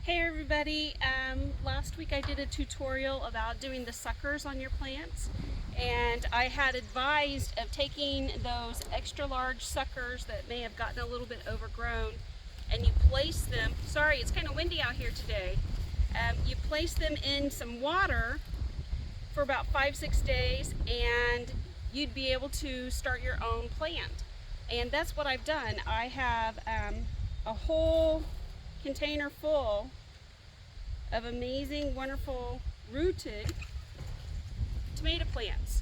Hey everybody, last week I did a tutorial about doing the suckers on your plants, and I had advised of taking those extra large suckers that may have gotten a little bit overgrown, and you place them, sorry it's kind of windy out here today, you place them in some water for about 5-6 days and you'd be able to start your own plant. And that's what I've done. I have a whole container full of amazing, wonderful, rooted tomato plants.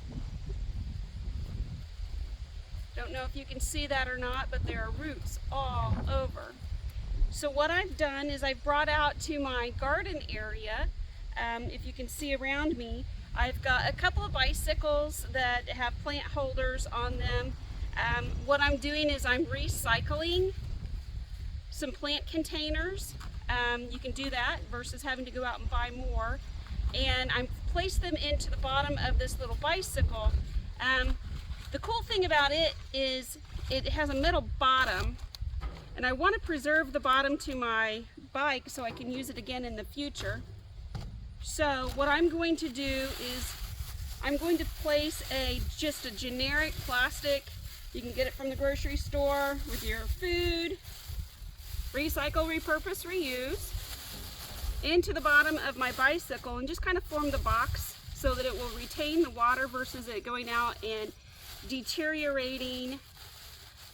Don't know if you can see that or not, but there are roots all over. So what I've done is I've brought out to my garden area, if you can see around me, I've got a couple of bicycles that have plant holders on them. What I'm doing is I'm recycling some plant containers. You can do that versus having to go out and buy more. And I'm placed them into the bottom of this little bicycle. The cool thing about it is it has a metal bottom, and I want to preserve the bottom to my bike so I can use it again in the future. So what I'm going to do is I'm going to place just a generic plastic. You can get it from the grocery store with your food. Recycle, repurpose, reuse, into the bottom of my bicycle and just kind of form the box so that it will retain the water versus it going out and deteriorating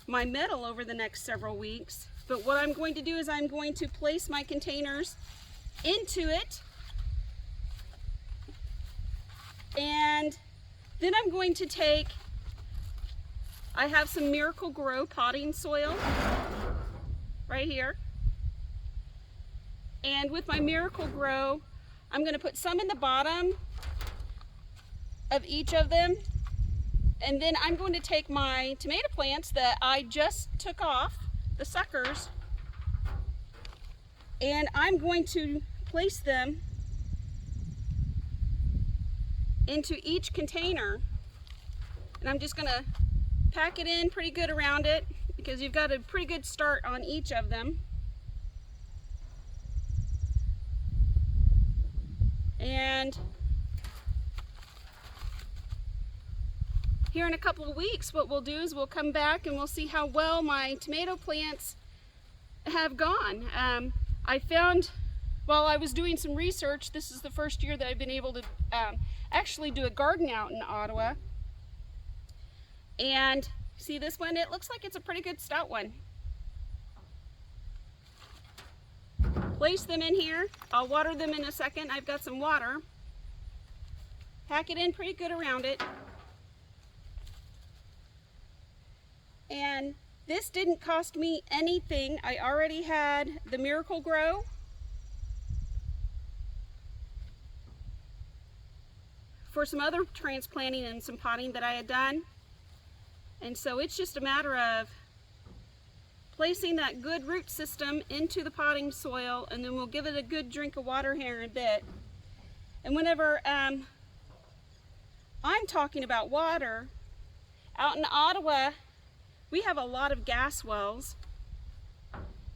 my metal over the next several weeks. But what I'm going to do is I'm going to place my containers into it, and then I'm going to take, I have some Miracle-Gro potting soil right here, and with my Miracle-Gro I'm going to put some in the bottom of each of them, and then I'm going to take my tomato plants that I just took off the suckers, and I'm going to place them into each container, and I'm just going to pack it in pretty good around it because you've got a pretty good start on each of them. And here in a couple of weeks what we'll do is we'll come back and we'll see how well my tomato plants have gone. I found while I was doing some research, this is the first year that I've been able to actually do a garden out in Ottawa. And see this one? It looks like it's a pretty good stout one. Place them in here. I'll water them in a second. I've got some water. Pack it in pretty good around it. And this didn't cost me anything. I already had the Miracle-Gro. For some other transplanting and some potting that I had done. And so it's just a matter of placing that good root system into the potting soil, and then we'll give it a good drink of water here in a bit. And whenever I'm talking about water, out in Ottawa we have a lot of gas wells,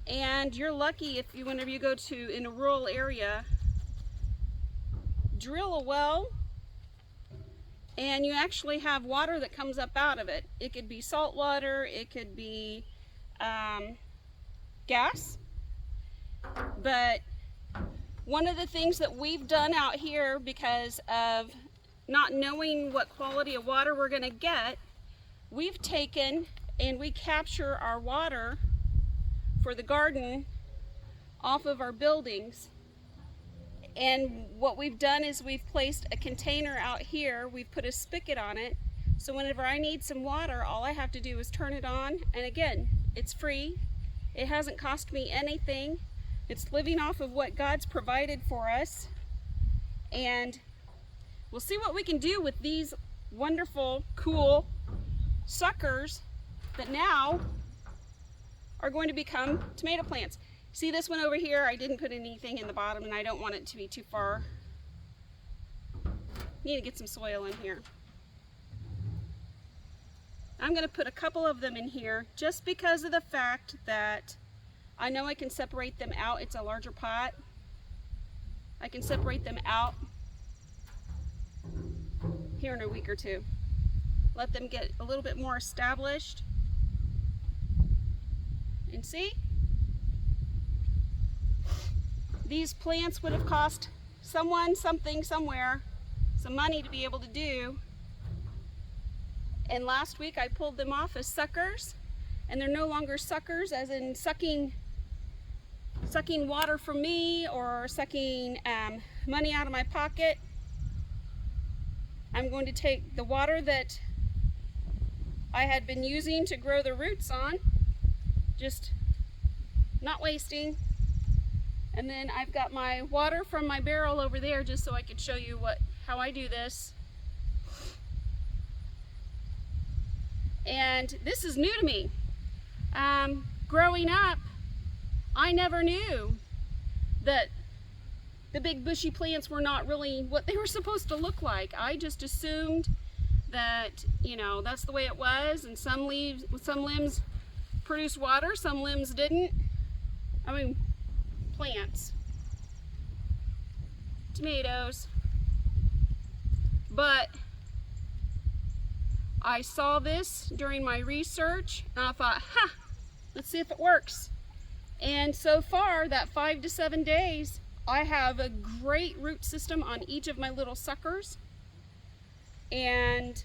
and you're lucky if you, whenever you go to in a rural area, drill a well and you actually have water that comes up out of it. It could be salt water, it could be gas. But one of the things that we've done out here, because of not knowing what quality of water we're going to get, we've taken and we capture our water for the garden off of our buildings. And what we've done is we've placed a container out here, we've put a spigot on it, so whenever I need some water, all I have to do is turn it on, and again, it's free. It hasn't cost me anything. It's living off of what God's provided for us. And we'll see what we can do with these wonderful, cool suckers that now are going to become tomato plants. See this one over here? I didn't put anything in the bottom and I don't want it to be too far. Need to get some soil in here. I'm going to put a couple of them in here just because of the fact that I know I can separate them out. It's a larger pot. I can separate them out here in a week or two. Let them get a little bit more established. And see? These plants would have cost someone, something, somewhere, some money to be able to do. And last week I pulled them off as suckers, and they're no longer suckers as in sucking water from me or sucking money out of my pocket. I'm going to take the water that I had been using to grow the roots on, just not wasting. And then I've got my water from my barrel over there just so I could show you how I do this. And this is new to me. Growing up, I never knew that the big bushy plants were not really what they were supposed to look like. I just assumed that, you know, that's the way it was, and some limbs produced water, some limbs didn't. I mean, plants, tomatoes. But I saw this during my research and I thought, let's see if it works. And so far, that 5 to 7 days, I have a great root system on each of my little suckers. And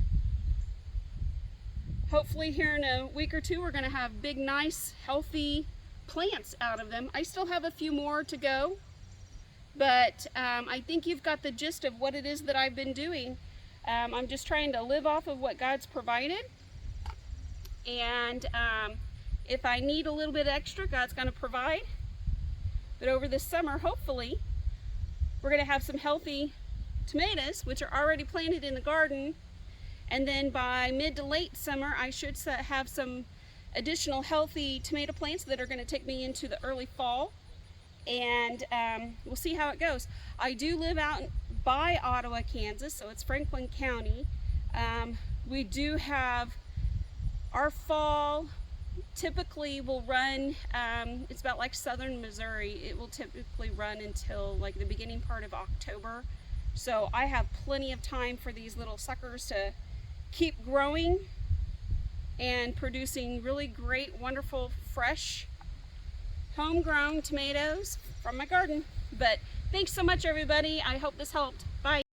hopefully here in a week or two, we're gonna have big, nice, healthy plants out of them. I still have a few more to go, but I think you've got the gist of what it is that I've been doing. I'm just trying to live off of what God's provided, and if I need a little bit extra, God's going to provide. But over this summer, hopefully, we're going to have some healthy tomatoes, which are already planted in the garden, and then by mid to late summer, I should have some additional healthy tomato plants that are going to take me into the early fall, and we'll see how it goes. I do live out by Ottawa, Kansas, so it's Franklin County. We do have our fall typically will run, it's about like southern Missouri. It will typically run until like the beginning part of October. So I have plenty of time for these little suckers to keep growing and producing really great, wonderful, fresh, homegrown tomatoes from my garden. But thanks so much, everybody. I hope this helped. Bye.